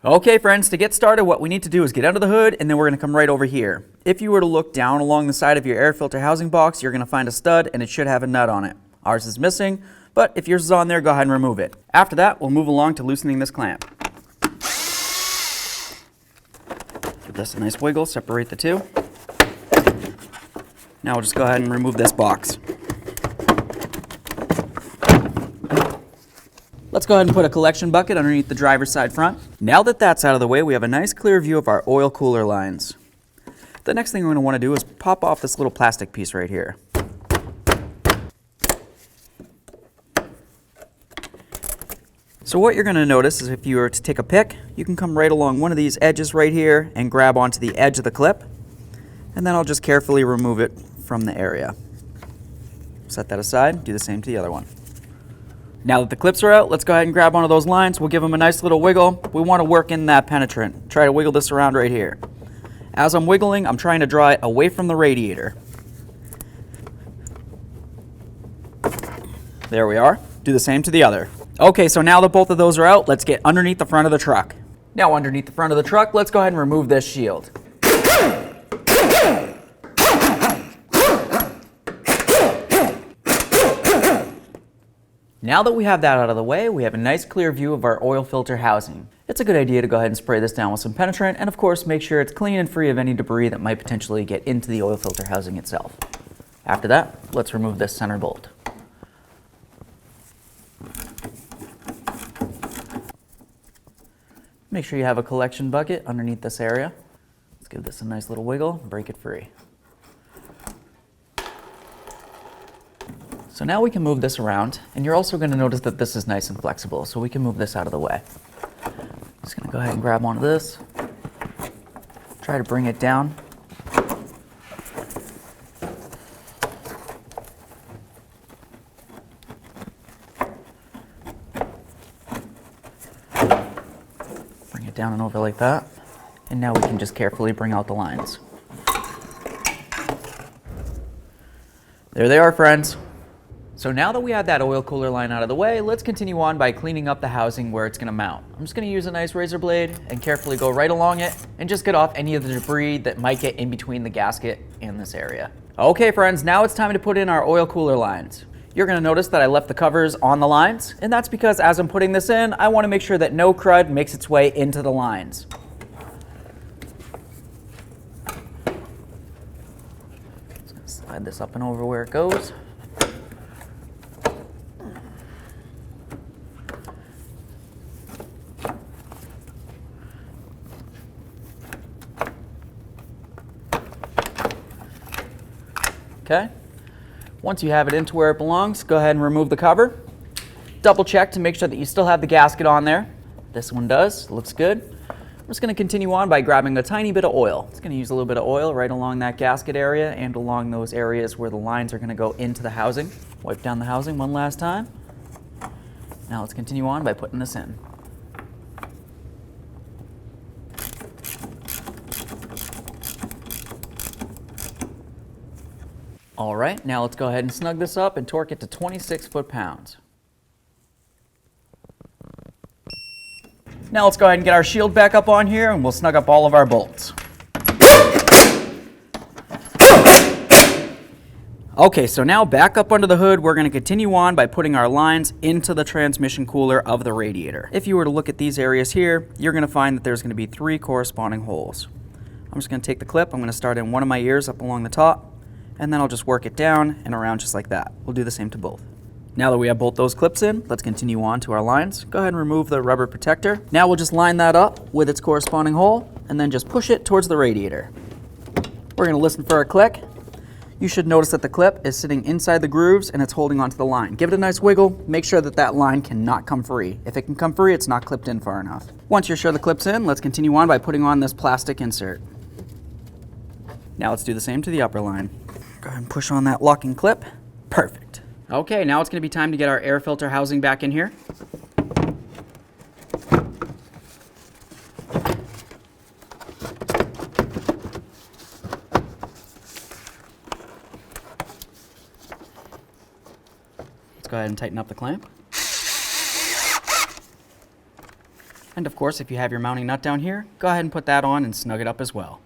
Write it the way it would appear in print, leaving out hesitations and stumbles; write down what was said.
Okay friends, to get started what we need to do is get under the hood and then we're going to come right over here. If you were to look down along the side of your air filter housing box, you're going to find a stud and it should have a nut on it. Ours is missing, but if yours is on there, go ahead and remove it. After that, we'll move along to loosening this clamp. Give this a nice wiggle, separate the two. Now we'll just go ahead and remove this box. Let's go ahead and put a collection bucket underneath the driver's side front. Now that that's out of the way, we have a nice clear view of our oil cooler lines. The next thing we're going to want to do is pop off this little plastic piece right here. So what you're going to notice is if you were to take a pick, you can come right along one of these edges right here and grab onto the edge of the clip. And then I'll just carefully remove it from the area. Set that aside, do the same to the other one. Now that the clips are out, let's go ahead and grab one of those lines. We'll give them a nice little wiggle. We want to work in that penetrant. Try to wiggle this around right here. As I'm wiggling, I'm trying to draw it away from the radiator. There we are. Do the same to the other. Okay, so now that both of those are out, let's get underneath the front of the truck. Now underneath the front of the truck, let's go ahead and remove this shield. Now that we have that out of the way, we have a nice clear view of our oil filter housing. It's a good idea to go ahead and spray this down with some penetrant and of course make sure it's clean and free of any debris that might potentially get into the oil filter housing itself. After that, let's remove this center bolt. Make sure you have a collection bucket underneath this area. Let's give this a nice little wiggle and break it free. So now we can move this around, and you're also going to notice that this is nice and flexible, so we can move this out of the way. Just going to go ahead and grab onto this, try to bring it down. Bring it down and over like that, and now we can just carefully bring out the lines. There they are, friends. So now that we have that oil cooler line out of the way, let's continue on by cleaning up the housing where it's going to mount. I'm just going to use a nice razor blade and carefully go right along it and just get off any of the debris that might get in between the gasket and this area. Okay friends, now it's time to put in our oil cooler lines. You're going to notice that I left the covers on the lines, and that's because as I'm putting this in, I want to make sure that no crud makes its way into the lines. Just going to slide this up and over where it goes. Okay. Once you have it into where it belongs, go ahead and remove the cover. Double check to make sure that you still have the gasket on there. This one does. Looks good. I'm just going to continue on by grabbing a tiny bit of oil. It's going to use a little bit of oil right along that gasket area and along those areas where the lines are going to go into the housing. Wipe down the housing one last time. Now let's continue on by putting this in. All right, now let's go ahead and snug this up and torque it to 26 foot-pounds. Now let's go ahead and get our shield back up on here and we'll snug up all of our bolts. Okay, so now back up under the hood, we're going to continue on by putting our lines into the transmission cooler of the radiator. If you were to look at these areas here, you're going to find that there's going to be 3 corresponding holes. I'm just going to take the clip, I'm going to start in one of my ears up along the top, and then I'll just work it down and around just like that. We'll do the same to both. Now that we have both those clips in, let's continue on to our lines. Go ahead and remove the rubber protector. Now we'll just line that up with its corresponding hole and then just push it towards the radiator. We're going to listen for a click. You should notice that the clip is sitting inside the grooves and it's holding onto the line. Give it a nice wiggle. Make sure that that line cannot come free. If it can come free, it's not clipped in far enough. Once you're sure the clip's in, let's continue on by putting on this plastic insert. Now let's do the same to the upper line. Go ahead and push on that locking clip. Perfect. Okay, now it's going to be time to get our air filter housing back in here. Let's go ahead and tighten up the clamp. And of course, if you have your mounting nut down here, go ahead and put that on and snug it up as well.